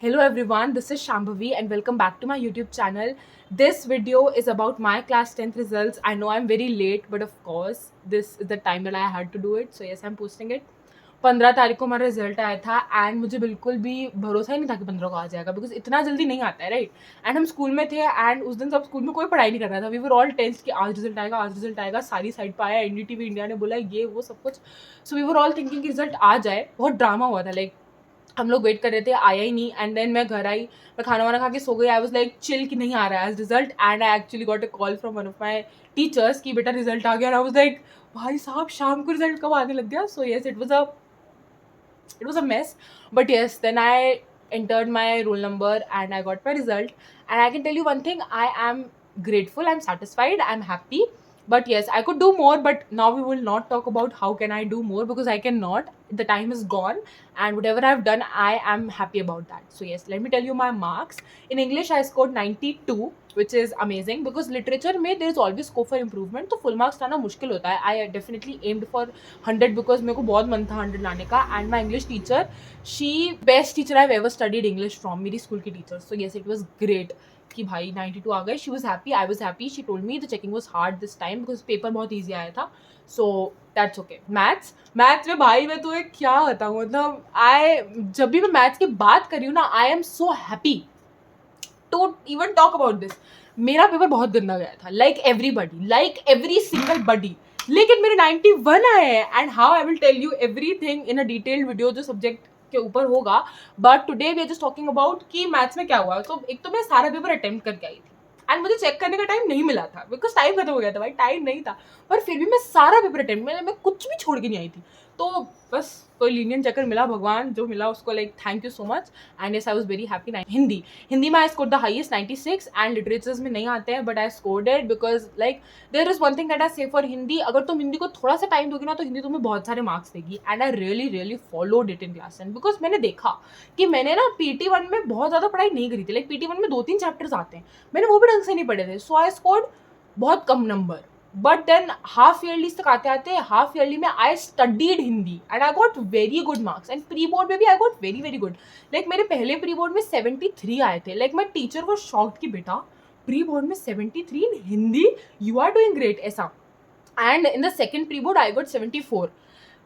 Hello everyone, this is Shambhavi and welcome back to my YouTube channel. This video is about my class 10th results. I know I'm very late, but of course, this is the time that I had to do it. So yes, I'm posting it. 15 तारीख को हमारा result आया था and मुझे बिल्कुल भी भरोसा ही नहीं था कि 15 को आ जाएगा बिकॉज इतना जल्दी नहीं आता है राइट. एंड हम स्कूल में थे एंड उस दिन सब स्कूल में कोई पढ़ाई नहीं कर रहा था. वी वर ऑल टेंस कि आज रिजल्ट आएगा, आज रिजल्ट आएगा. सारी साइड पर आया, एनडीटीवी इंडिया ने बोला ये वो सब कुछ. So we were all thinking कि रिजल्ट आ जाए. बहुत ड्रामा हुआ था. लाइक हम लोग वेट कर रहे थे, आया ही नहीं. एंड देन मैं घर आई, मैं खाना वाना खा के सो गई. आई वाज लाइक चिल कि नहीं आ रहा है आज result. And I actually got a call from one of my teachers कि बेटा रिजल्ट आ गया. एंड आई वाज लाइक भाई साहब शाम को रिजल्ट कब आने लग गया. So yes, it was a mess, but yes, then I entered my roll number and I got my result. And I can tell you one thing, I am grateful, I'm satisfied, I'm happy. But yes, I could do more, but now we will not talk about how can I do more because I cannot. The time is gone, and whatever I've done, I am happy about that. So yes, let me tell you my marks. In English I scored 92, which is amazing because literature में there is always scope for improvement. तो full marks लाना मुश्किल होता है. I definitely aimed for 100 because मेरे को बहुत मन था 100 लाने का. And my English teacher, she best teacher I've ever studied English from, मेरी स्कूल की teacher. So yes, it was great कि भाई 92 आ गए. She was happy, I was happy. She told me the checking was hard this time because paper बहुत easy आया था. So that's okay. Maths में भाई मैं तुम्हें क्या बताऊँ, मतलब जब भी मैं मैथ्स की बात कर रही हूँ ना, I am so happy to even talk about this. मेरा पेपर बहुत गंदा गया था, like everybody, like every single body. लेकिन मेरे 91 आए हैं. And how I will tell you everything in a detailed video जो सब्जेक्ट के ऊपर होगा. But today we are just talking about कि मैथ्स में क्या हुआ. तो एक तो मैं सारा पेपर अटेम्प्ट करके आई थी एंड मुझे चेक करने का टाइम नहीं मिला था बिकॉज टाइम खत्म हो गया था भाई, टाइम नहीं था. पर फिर भी मैं सारा पेपर अटेम्प्ट, मैं कुछ भी छोड़ के नहीं आई थी. तो बस कोई लीनियन चक्कर मिला, भगवान जो मिला उसको like thank you so much. And yes, I was very happy. Hindi में I score the highest 96 and literatures में नहीं आते हैं but I scored it because like there is one thing that I say for Hindi. अगर तुम हिंदी को थोड़ा सा टाइम दोगी ना तो हिंदी तुम्हें बहुत सारे मार्क्स देगी. And I really really followed it in class 10 because मैंने देखा कि मैंने ना PT1 में बहुत ज़्यादा पढ़ाई नहीं करी थी. लाइक PT1 में 2-3 चैप्टर्स आते हैं, मैंने वो भी ढंग से नहीं पढ़े थे. सो आई स्कोर्ड बहुत कम number. But then half yearly तक आते आते हाफ ईयरली में I studied Hindi and I got very good marks. And pre board में भी I got very very good. Like मेरे पहले प्री बोर्ड में 73 आए थे. लाइक माई टीचर वो शॉक्ड कि बेटा प्री बोर्ड में 73 in Hindi, you are doing great ऐसा. And in the second pre board I got 74.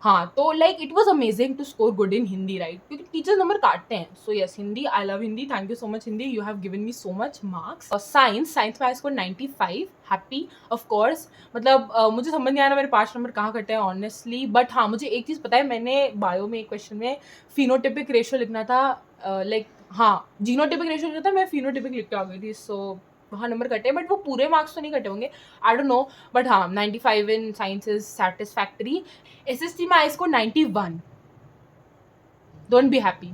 हाँ, तो like it was amazing to score good in Hindi right, क्योंकि टीचर्स नंबर काटते हैं. So yes, Hindi, I love Hindi. Thank you so much Hindi, you have given me so much marks. Science में I score 95. Happy of course. मतलब मुझे समझ नहीं आ रहा मेरे 5 नंबर कहाँ कटे हैं ऑनेस्टली. बट हाँ, मुझे एक चीज़ पता है, मैंने बायो में एक क्वेश्चन में फिनोटिपिक रेशियो लिखना था. लाइक हाँ, जीनोटिपिक रेशियो लिखना था, मैं फिनोटिपिक लिख के आ गई थी. सो वहाँ नंबर कटे, बट वो पूरे मार्क्स तो नहीं कटे होंगे, आई डोंट नो. बट हाँ, 95 in science is satisfactory. SST में I score 91. Don't be happy.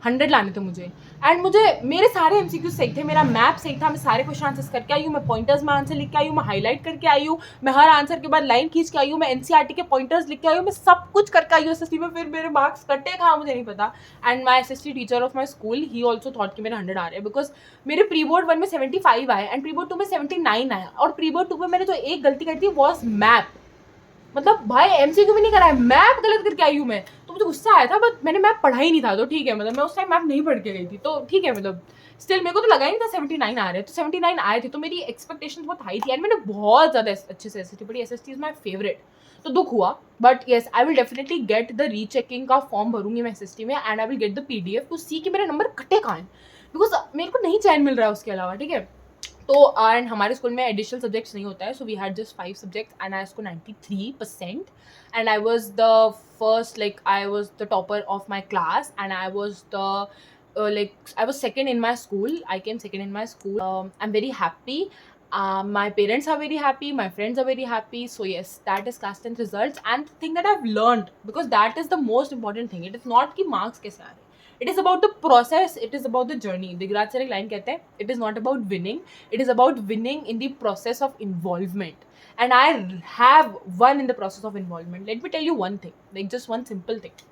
100 लाने थे मुझे. एंड मुझे मेरे सारे MCQ सही थे, मेरा मैप सही था, मैं सारे क्वेश्चन आंसर्स करके आई हूँ, मैं पॉइंटर्स में आंसर लिख के आई हूँ, मैं हाईलाइट करके आई हूँ, मैं हर आंसर के बाद लाइन खींच के आई हूँ, मैं NCERT के पॉइंटर्स लिख के आई हूँ, मैं सब कुछ करके आई हूँ SST में. फिर मेरे मार्क्स कटे कहाँ मुझे नहीं पता. And my SST teacher of my school, he also thought कि मेरे 100 आ रहे हैं बिकॉज मेरे प्री बोर्ड 1 में 75 आए एंड प्री बोर्ड 2 में 79 आया. और प्री बोर्ड 2 में मैंने जो एक गलती कर दी वॉज मैप. मतलब भाई MCQ भी नहीं करा है, मैप गलत करके आई हूँ मैं. तो मुझे गुस्सा आया था, बट मैंने मैप पढ़ा ही नहीं था. तो ठीक है, मतलब मैं उस टाइम मैप नहीं पढ़ के गई थी, तो ठीक है. मतलब स्टिल मेरे को तो लगा ही नहीं था 79 आ रहे हैं. तो 79 आए थे, तो मेरी एक्सपेक्टेशन बहुत हाई थी एंड मैंने बहुत ज़्यादा अच्छे से SST पढ़ी. SST is my favourite. तो दुख हुआ, but yes, I will definitely get the rechecking का फॉर्म भरूंगी मैं SST में. And I will get the PDF to see कि मेरे नंबर कटे कहाँ हैं बिकॉज मेरे को नहीं चैन मिल रहा है उसके अलावा. ठीक है. तो एंड हमारे स्कूल में एडिशनल सब्जेक्ट्स नहीं होता है, so we had just 5 subjects and I score 93%. And I was the first, like I was the topper of my class and I was the I was second in my school. I came second in my school. I'm very happy. My parents are very happy. My friends are very happy. So yes, that is class 10th results. And the thing that I've learned, because that is the most important thing. It is not कि marks कैसे आ रहे हैं. It is about the process. It is about the journey. Digraj sir एक line कहते हैं, it is not about winning. It is about winning in the process of involvement. And I have won in the process of involvement. Let me tell you one thing, like just one simple thing.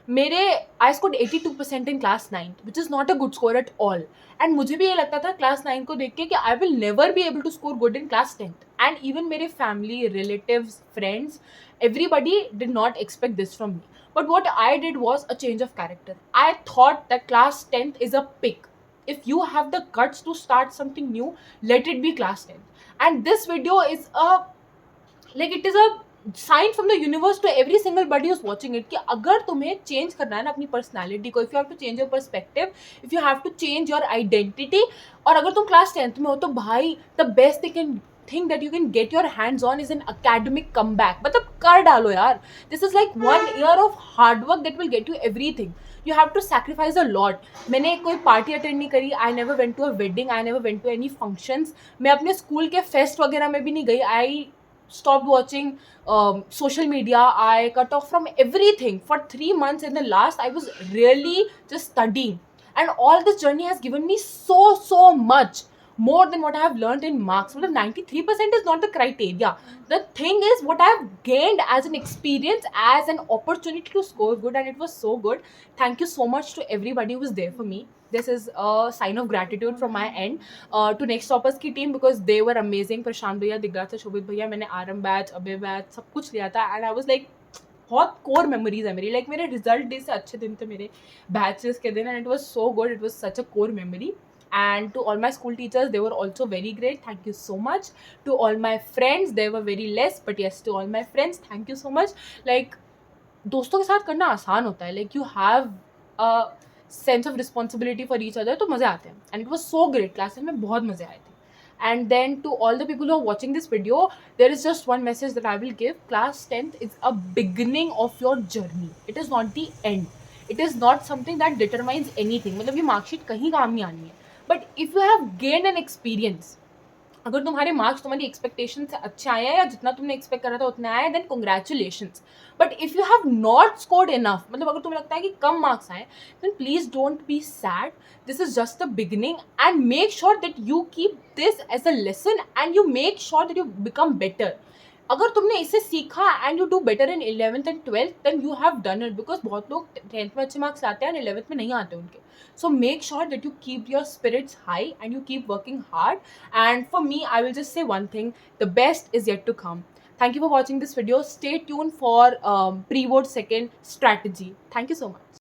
मेरे I scored 82% in class 9th, which is not a good score at all. And मुझे भी ये लगता था class 9 को देख के कि I will never be able to score good in class 10th. And even मेरे family, relatives, friends, everybody did not expect this from me. But what I did was a change of character. I thought that class 10th is a pick. If you have the guts to start something new, let it be class 10th. And this video is a, like, it is a sign from the universe to every single buddy who's watching it कि अगर तुम्हें change करना है ना अपनी personality को, if you have to change your perspective, if you have to change your identity, और अगर तुम class 10th में हो तो भाई the best thing that you can get your hands on is an academic comeback. मतलब कर डालो यार. This is like 1 year of hard work that will get you everything. You have to sacrifice a lot. मैंने कोई party attend नहीं करी. I never went to a wedding. I never went to any functions. मैं अपने school के fest वगैरह में भी नहीं गई. I stopped watching social media. I cut off from everything for 3 months. In the last, I was really just studying, and all this journey has given me so much more than what I have learned in marks. Well, 93% is not the criteria. The thing is what I have gained as an experience, as an opportunity to score good, and it was so good. Thank you so much to everybody who was there for me. This is a sign of gratitude from my end to next toppers की team, because they were amazing. प्रशांत भैया, दिग्राज, शोभित भैया, मैंने आरम batch, अबे batch, सब कुछ लिया था, and I was like, बहुत कोर मेमोरीज है मेरी. लाइक मेरे रिजल्ट डे से अच्छे दिन थे मेरे बैचेस के दिन, and it was so good. It was such a core memory. And to all my school teachers, they were also very great. Thank you so much. To all my friends, they were very less, but yes, to all my friends, thank you so much. Like, दोस्तों के साथ करना आसान होता है. Like, you have a sense of responsibility for each other, तो मज़े आते हैं. And it was so great. Class में बहुत मज़े आए थे. And then to all the people who are watching this video, there is just one message that I will give. Class 10th is a beginning of your journey. It is not the end. It is not something that determines anything. मतलब ये marksheet कहीं काम नहीं आनी है. But if you have gained an experience, अगर तुम्हारे marks तुम्हारी एक्सपेक्टेशन से अच्छे आए हैं या जितना तुमने एक्सपेक्ट करा था उतना आया, then congratulations. But if you have not scored enough, मतलब अगर तुम्हें लगता है कि कम मार्क्स आए, then please don't be sad. This is just the beginning, and make sure that you keep this as a lesson, and you make sure that you become better. अगर तुमने इसे सीखा and you do better in 11th and 12th, then you have done it. Because बहुत लोग 10th में अच्छे marks लाते हैं and 11th में नहीं आते उनके. So make sure that you keep your spirits high and you keep working hard. And for me, I will just say one thing: the best is yet to come. Thank you for watching this video. Stay tuned for pre-board second strategy. Thank you so much.